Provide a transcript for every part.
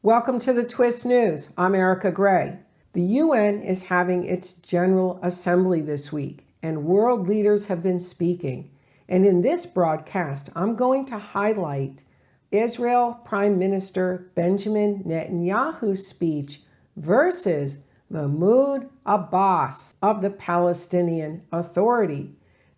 Welcome to the Twist News. I'm Erika Grey. The UN is having its General Assembly this week, and world leaders have been speaking. And in this broadcast, I'm going to highlight Israel Prime Minister Benjamin Netanyahu's speech versus Mahmoud Abbas of the Palestinian Authority,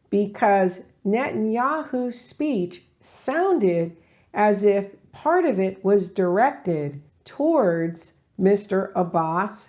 because Netanyahu's speech sounded as if part of it was directed towards Mr. Abbas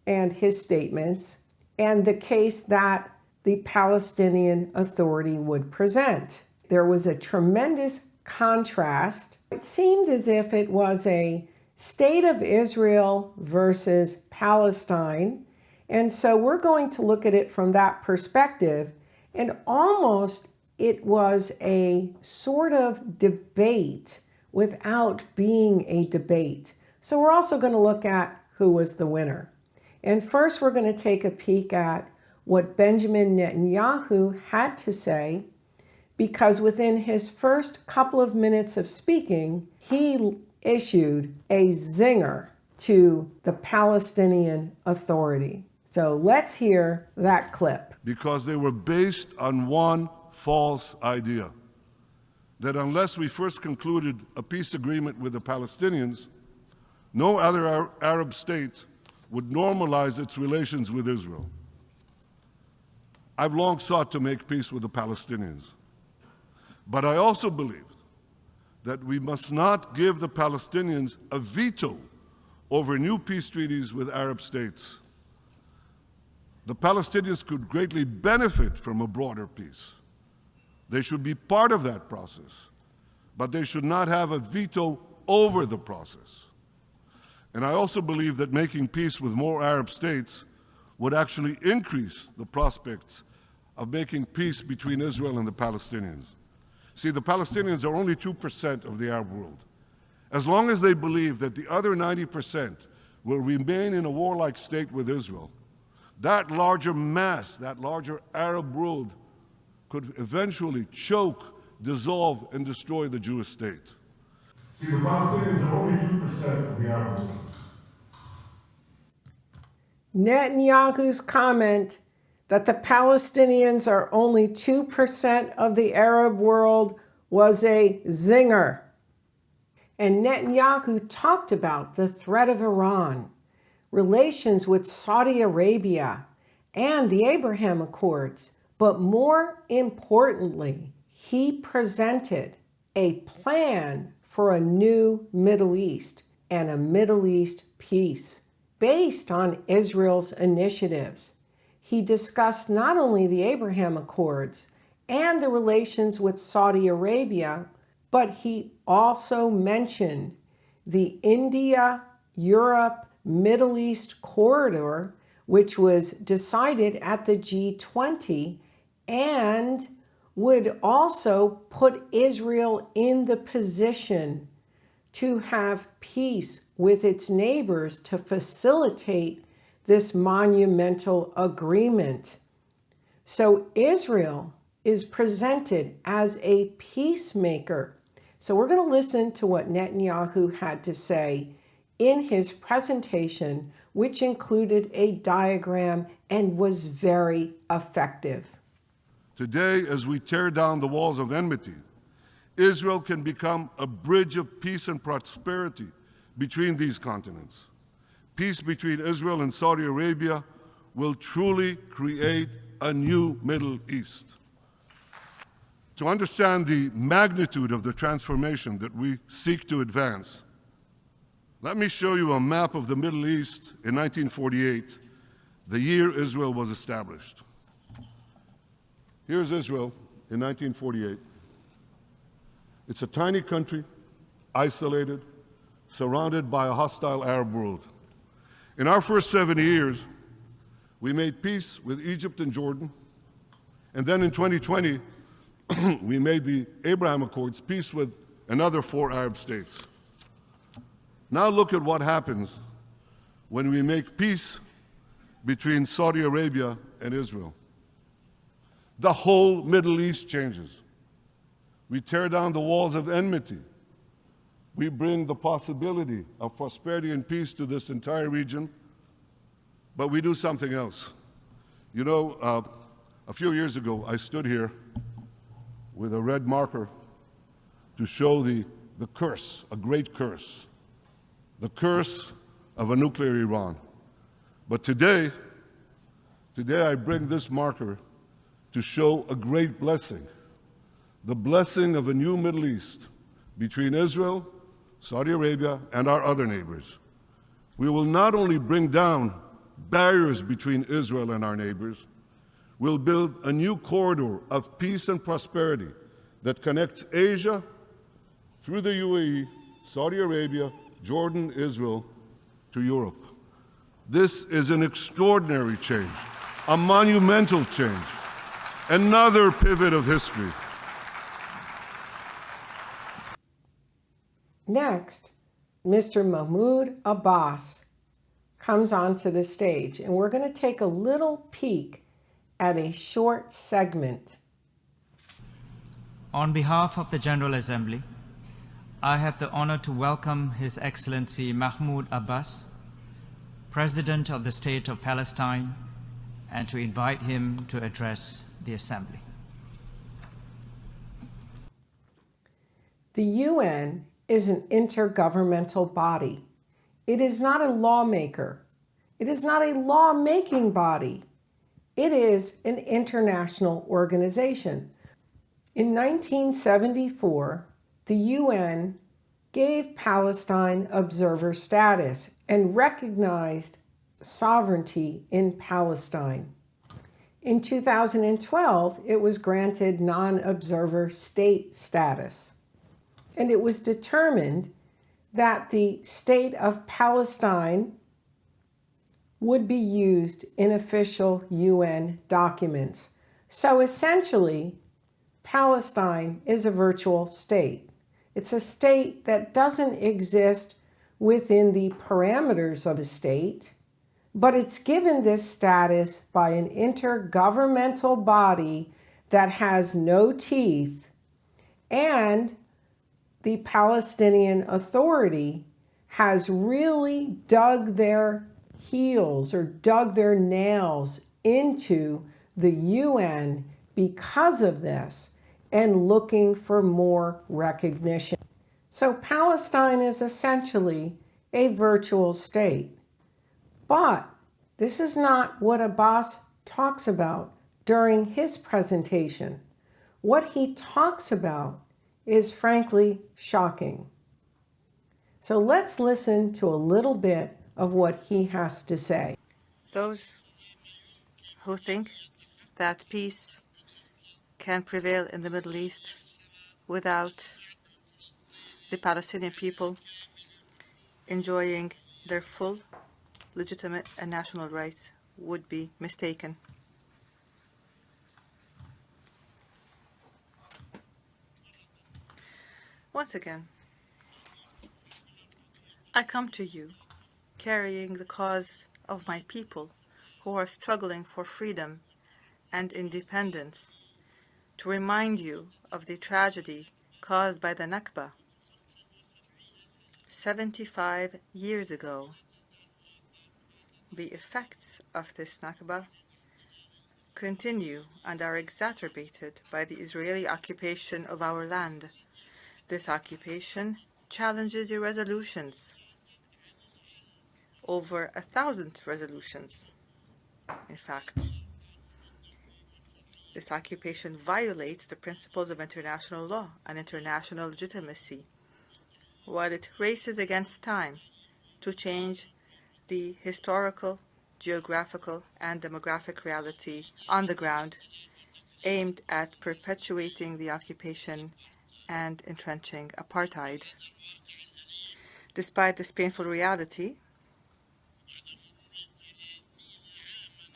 and his statements and the case that the Palestinian Authority would present. There was a tremendous contrast. It seemed as if it was a state of Israel versus Palestine. And so we're going to look at it from that perspective. And almost it was a sort of debate without being a debate. So we're also going to look at who was the winner. And first, we're going to take a peek at what Benjamin Netanyahu had to say, because within his first couple of minutes of speaking, he issued a zinger to the Palestinian Authority. So let's hear that clip. Because they were based on one false idea, that unless we first concluded a peace agreement with the Palestinians, no other Arab state would normalize its relations with Israel. I've long sought to make peace with the Palestinians, but I also believed that we must not give the Palestinians a veto over new peace treaties with Arab states. The Palestinians could greatly benefit from a broader peace. They should be part of that process, but they should not have a veto over the process. And I also believe that making peace with more Arab states would actually increase the prospects of making peace between Israel and the Palestinians. See, the Palestinians are only 2% of the Arab world. As long as they believe that the other 90% will remain in a warlike state with Israel, that larger mass, that larger Arab world could eventually choke, dissolve, and destroy the Jewish state. See, the Palestinians are only 2% of the Arab world. Netanyahu's comment that the Palestinians are only 2% of the Arab world was a zinger. And Netanyahu talked about the threat of Iran, relations with Saudi Arabia, and the Abraham Accords. But more importantly, he presented a plan for a new Middle East and a Middle East peace based on Israel's initiatives. He discussed not only the Abraham Accords and the relations with Saudi Arabia, but he also mentioned the India-Europe Middle East corridor, which was decided at the G20 and would also put Israel in the position to have peace with its neighbors to facilitate this monumental agreement. So Israel is presented as a peacemaker. So we're going to listen to what Netanyahu had to say in his presentation, which included a diagram and was very effective. Today, as we tear down the walls of enmity, Israel can become a bridge of peace and prosperity between these continents. Peace between Israel and Saudi Arabia will truly create a new Middle East. To understand the magnitude of the transformation that we seek to advance, let me show you a map of the Middle East in 1948, the year Israel was established. Here's Israel in 1948. It's a tiny country, isolated, surrounded by a hostile Arab world. In our first 70 years, we made peace with Egypt and Jordan, and then in 2020, we made the Abraham Accords, peace with another 4 Arab states. Now look at what happens when we make peace between Saudi Arabia and Israel. The whole Middle East changes. We tear down the walls of enmity. We bring the possibility of prosperity and peace to this entire region, but we do something else. You know, a few years ago, I stood here with a red marker to show the curse, a great curse, the curse of a nuclear Iran. But today I bring this marker to show a great blessing, the blessing of a new Middle East between Israel, Saudi Arabia, and our other neighbors. We will not only bring down barriers between Israel and our neighbors, we'll build a new corridor of peace and prosperity that connects Asia through the UAE, Saudi Arabia, Jordan, Israel, to Europe. This is an extraordinary change, a monumental change, another pivot of history. Next, Mr. Mahmoud Abbas comes onto the stage, and we're going to take a little peek at a short segment. On behalf of the General Assembly, I have the honor to welcome His Excellency Mahmoud Abbas, President of the State of Palestine, and to invite him to address the Assembly. The UN is an intergovernmental body. It is not a lawmaker. It is not a law-making body. It is an international organization. In 1974, the UN gave Palestine observer status and recognized sovereignty in Palestine. In 2012, it was granted non-observer state status. And it was determined that the state of Palestine would be used in official UN documents. So essentially, Palestine is a virtual state. It's a state that doesn't exist within the parameters of a state, but it's given this status by an intergovernmental body that has no teeth, and the Palestinian Authority has really dug their heels or dug their nails into the UN because of this and looking for more recognition. So Palestine is essentially a virtual state. But this is not what Abbas talks about during his presentation. What he talks about is frankly shocking. So let's listen to a little bit of what he has to say. Those who think that peace can prevail in the Middle East without the Palestinian people enjoying their full, legitimate and national rights would be mistaken. Once again, I come to you carrying the cause of my people who are struggling for freedom and independence, to remind you of the tragedy caused by the Nakba 75 years ago. The effects of this Nakba continue and are exacerbated by the Israeli occupation of our land. This occupation challenges your resolutions, over 1,000 resolutions, in fact. This occupation violates the principles of international law and international legitimacy, while it races against time to change the historical, geographical, and demographic reality on the ground, aimed at perpetuating the occupation and entrenching apartheid. Despite this painful reality,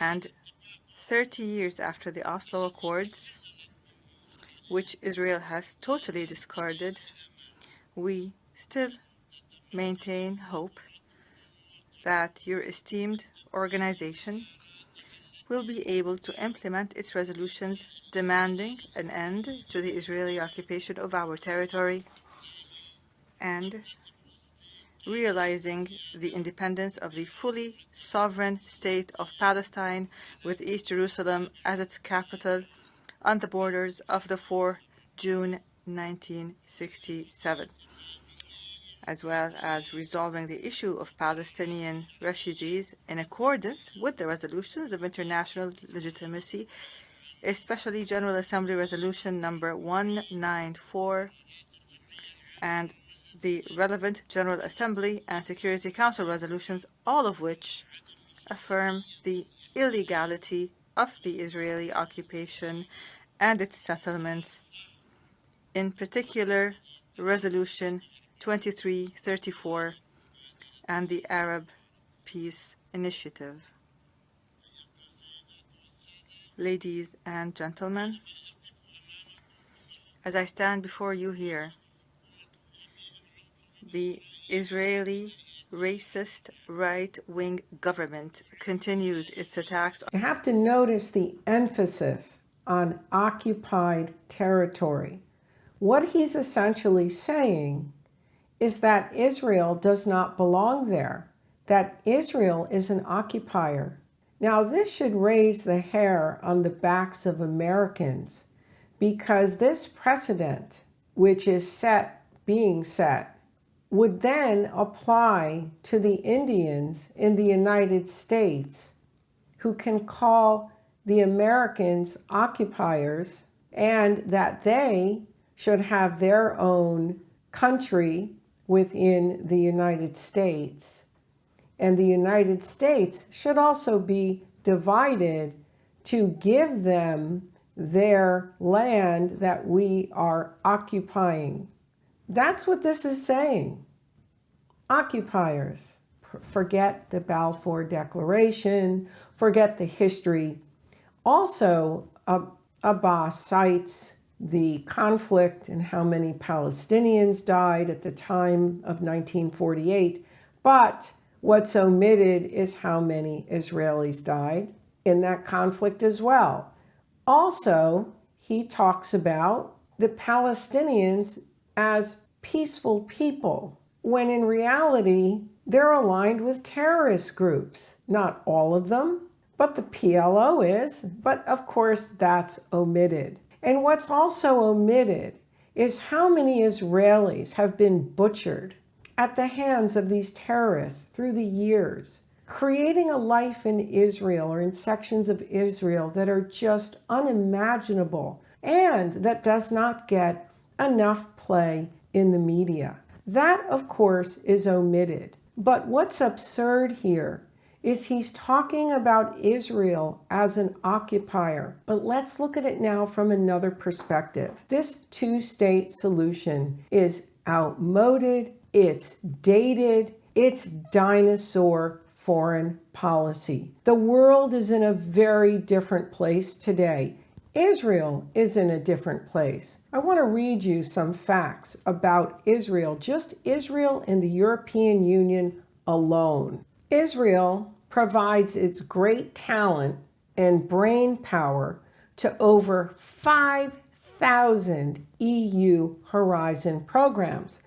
and 30 years after the Oslo Accords, which Israel has totally discarded, we still maintain hope that your esteemed organization will be able to implement its resolutions demanding an end to the Israeli occupation of our territory and realizing the independence of the fully sovereign state of Palestine with East Jerusalem as its capital on the borders of the 4 June 1967, as well as resolving the issue of Palestinian refugees in accordance with the resolutions of international legitimacy, especially General Assembly Resolution number 194 and the relevant General Assembly and Security Council resolutions, all of which affirm the illegality of the Israeli occupation and its settlements, in particular Resolution 2334 and the Arab Peace Initiative. Ladies and gentlemen, as I stand before you here, the Israeli racist right-wing government continues its attacks. You have to notice the emphasis on occupied territory. What he's essentially saying is that Israel does not belong there, that Israel is an occupier. Now, this should raise the hair on the backs of Americans, because this precedent, which is being set, would then apply to the Indians in the United States who can call the Americans occupiers, and that they should have their own country within the United States. And the United States should also be divided to give them their land that we are occupying. That's what this is saying. Occupiers. Forget the Balfour Declaration, forget the history. Also, Abbas cites the conflict and how many Palestinians died at the time of 1948, but what's omitted is how many Israelis died in that conflict as well. Also, he talks about the Palestinians as peaceful people, when in reality, they're aligned with terrorist groups. Not all of them, but the PLO is. But of course, that's omitted. And what's also omitted is how many Israelis have been butchered at the hands of these terrorists through the years, creating a life in Israel or in sections of Israel that are just unimaginable and that does not get enough play in the media. That, of course, is omitted. But what's absurd here is he's talking about Israel as an occupier. But let's look at it now from another perspective. This two-state solution is outmoded, it's dated, it's dinosaur foreign policy. The world is in a very different place today. Israel is in a different place. I want to read you some facts about Israel, just Israel and the European Union alone. Israel provides its great talent and brain power to over 5,000 EU Horizon programs.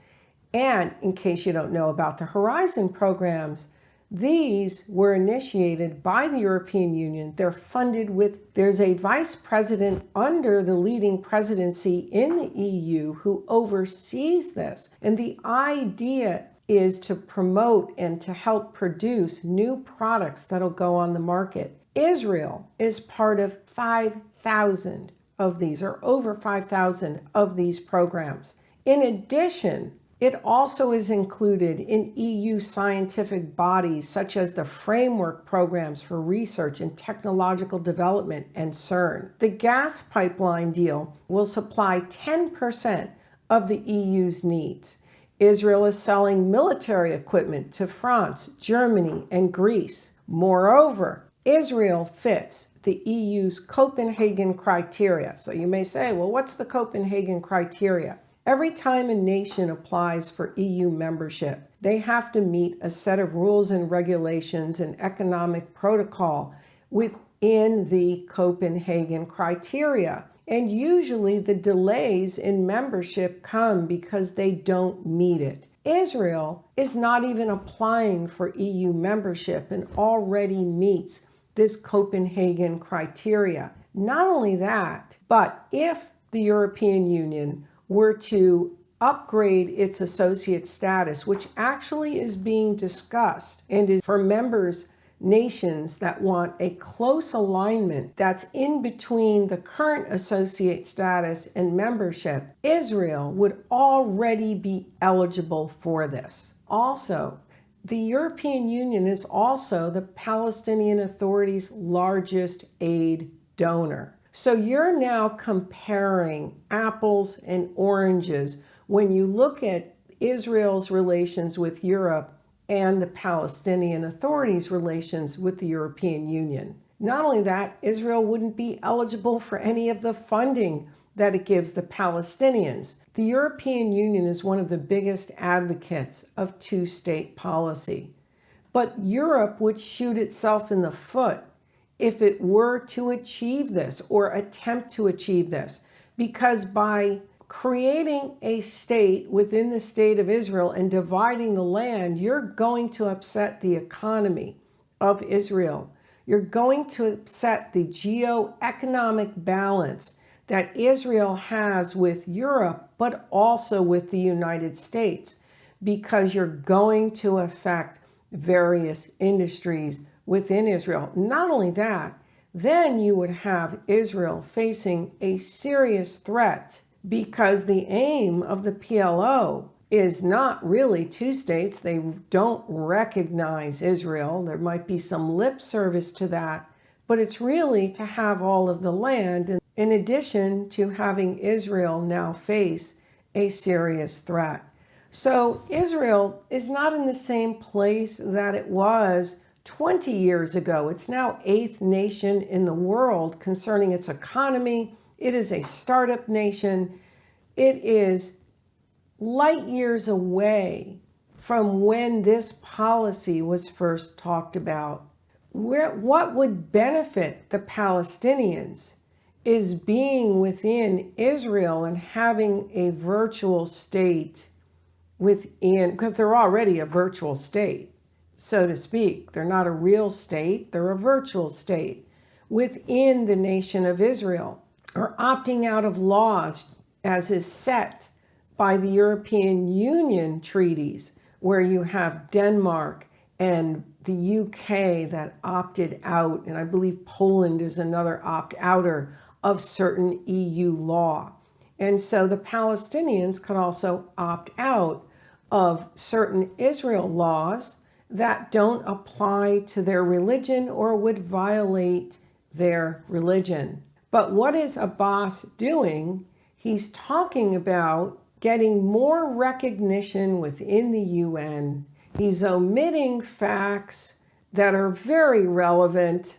And in case you don't know about the Horizon programs, these were initiated by the European Union. They're funded with, there's a vice president under the leading presidency in the EU who oversees this. And the idea is to promote and to help produce new products that'll go on the market. Israel is part of 5,000 of these, or over 5,000 of these programs. In addition, it also is included in EU scientific bodies such as the Framework Programs for Research and Technological Development and CERN. The gas pipeline deal will supply 10% of the EU's needs. Israel is selling military equipment to France, Germany, and Greece. Moreover, Israel fits the EU's Copenhagen criteria. So you may say, well, what's the Copenhagen criteria? Every time a nation applies for EU membership, they have to meet a set of rules and regulations and economic protocol within the Copenhagen criteria. And usually the delays in membership come because they don't meet it. Israel is not even applying for EU membership and already meets this Copenhagen criteria. Not only that, but if the European Union were to upgrade its associate status, which actually is being discussed and is for members nations that want a close alignment that's in between the current associate status and membership, Israel would already be eligible for this. Also, the European Union is also the Palestinian Authority's largest aid donor. So you're now comparing apples and oranges when you look at Israel's relations with Europe and the Palestinian Authority's relations with the European Union. Not only that, Israel wouldn't be eligible for any of the funding that it gives the Palestinians. The European Union is one of the biggest advocates of two-state policy. But Europe would shoot itself in the foot if it were to achieve this or attempt to achieve this, because by creating a state within the state of Israel and dividing the land, you're going to upset the economy of Israel. You're going to upset the geo-economic balance that Israel has with Europe, but also with the United States, because you're going to affect various industries within Israel. Not only that, then you would have Israel facing a serious threat, because the aim of the PLO is not really two states. They don't recognize Israel. There might be some lip service to that, but it's really to have all of the land, in addition to having Israel now face a serious threat. So Israel is not in the same place that it was 20 years ago. It's now 8th nation in the world concerning its economy. It is a startup nation. It is light years away from when this policy was first talked about. What would benefit the Palestinians is being within Israel and having a virtual state within, because they're already a virtual state, so to speak. They're not a real state, they're a virtual state within the nation of Israel, or opting out of laws as is set by the European Union treaties, where you have Denmark and the UK that opted out, and I believe Poland is another opt-outer of certain EU law. And so the Palestinians could also opt out of certain Israel laws that don't apply to their religion or would violate their religion. But what is Abbas doing? He's talking about getting more recognition within the UN. He's omitting facts that are very relevant.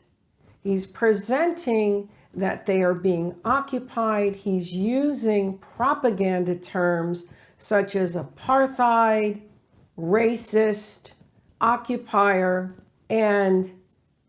He's presenting that they are being occupied. He's using propaganda terms such as apartheid, racist, occupier, and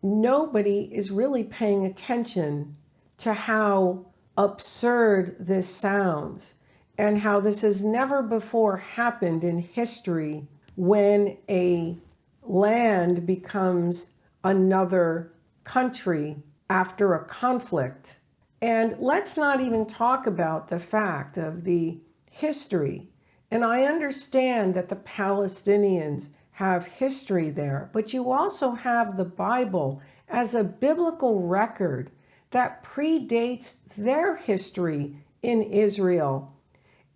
nobody is really paying attention to how absurd this sounds and how this has never before happened in history when a land becomes another country after a conflict. And let's not even talk about the fact of the history. And I understand that the Palestinians have history there, but you also have the Bible as a biblical record that predates their history in Israel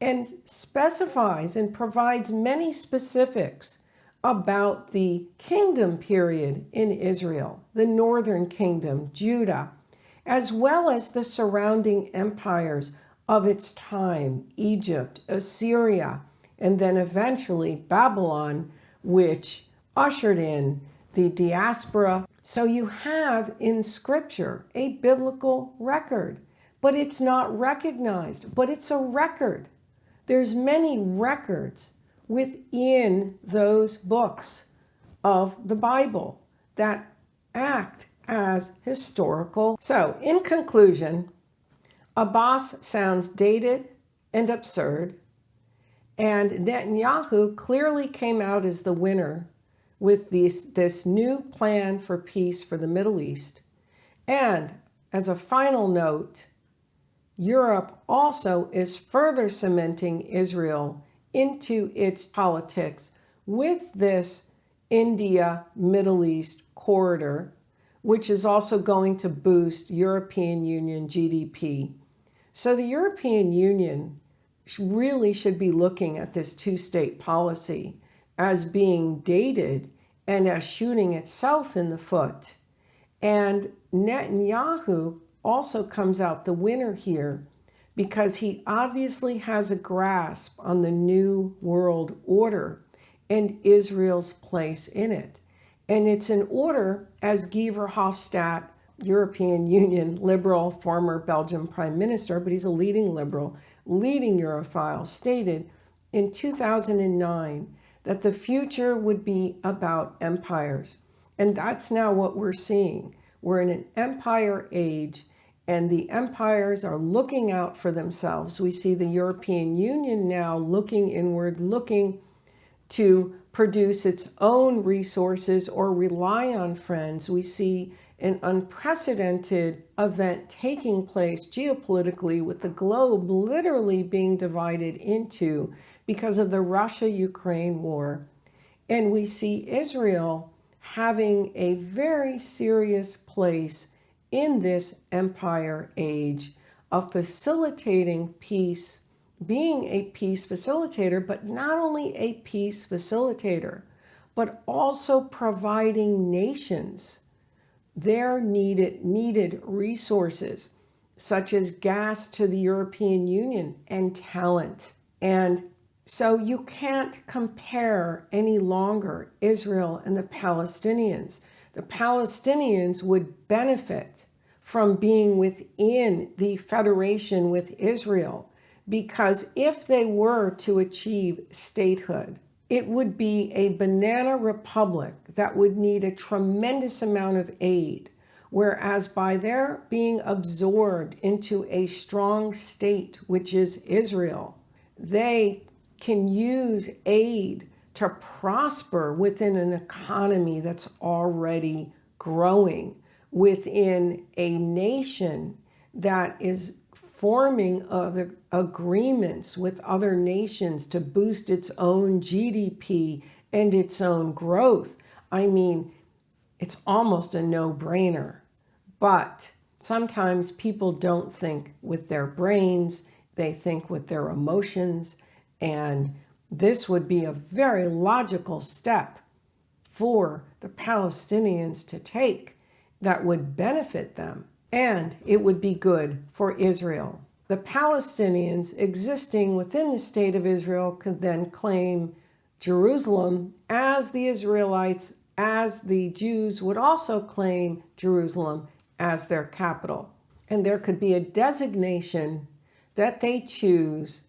and specifies and provides many specifics about the kingdom period in Israel, the northern kingdom, Judah, as well as the surrounding empires of its time, Egypt, Assyria, and then eventually Babylon, which ushered in the diaspora. So you have in Scripture a biblical record, but it's not recognized, but it's a record. There's many records within those books of the Bible that act as historical. So in conclusion, Abbas sounds dated and absurd, and Netanyahu clearly came out as the winner with this new plan for peace for the Middle East. And as a final note, Europe also is further cementing Israel into its politics with this India-Middle East corridor, which is also going to boost European Union GDP. So the European Union really should be looking at this two-state policy as being dated and as shooting itself in the foot. And Netanyahu also comes out the winner here because he obviously has a grasp on the new world order and Israel's place in it. And it's an order, as Guy Verhofstadt, European Union liberal, former Belgian prime minister, but he's a leading liberal, leading Europhile, stated in 2009 that the future would be about empires. And that's now what we're seeing. We're in an empire age, and the empires are looking out for themselves. We see the European Union now looking inward, looking to produce its own resources or rely on friends. We see an unprecedented event taking place geopolitically with the globe literally being divided into because of the Russia-Ukraine war. And we see Israel having a very serious place in this empire age of facilitating peace, being a peace facilitator, but not only a peace facilitator, but also providing nations their needed resources, such as gas to the European Union and talent. And so you can't compare any longer Israel and the Palestinians. The Palestinians would benefit from being within the federation with Israel, because if they were to achieve statehood, it would be a banana republic that would need a tremendous amount of aid, whereas by their being absorbed into a strong state, which is Israel, they can use aid to prosper within an economy that's already growing, within a nation that is forming other agreements with other nations to boost its own GDP and its own growth. I mean, it's almost a no-brainer. But sometimes people don't think with their brains, they think with their emotions, and this would be a very logical step for the Palestinians to take that would benefit them. And it would be good for Israel. The Palestinians existing within the state of Israel could then claim Jerusalem as the Israelites, as the Jews would also claim Jerusalem as their capital. And there could be a designation that they choose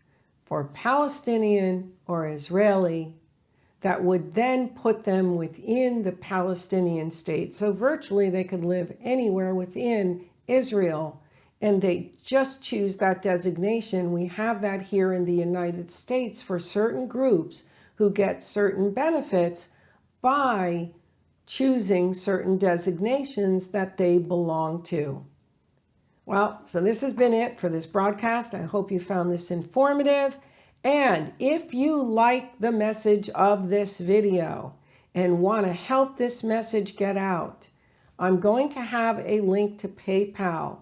for Palestinian or Israeli that would then put them within the Palestinian state. So virtually they could live anywhere within Israel, and they just choose that designation. We have that here in the United States for certain groups who get certain benefits by choosing certain designations that they belong to. Well, so this has been it for this broadcast. I hope you found this informative. And if you like the message of this video and want to help this message get out, I'm going to have a link to PayPal,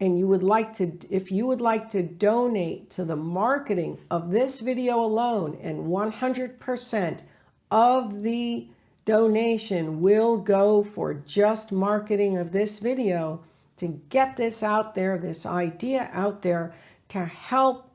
and if you would like to donate to the marketing of this video alone, and 100% of the donation will go for just marketing of this video to get this out there, this idea out there, to help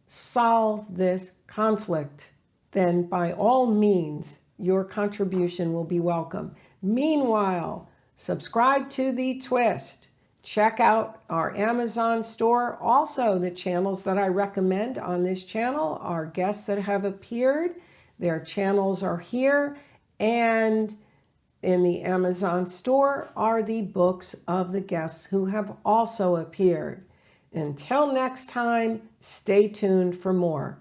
solve this conflict, then by all means, your contribution will be welcome. Meanwhile, subscribe to The Twist. Check out our Amazon store. Also, the channels that I recommend on this channel are guests that have appeared. Their channels are here. And in the Amazon store are the books of the guests who have also appeared. Until next time, stay tuned for more.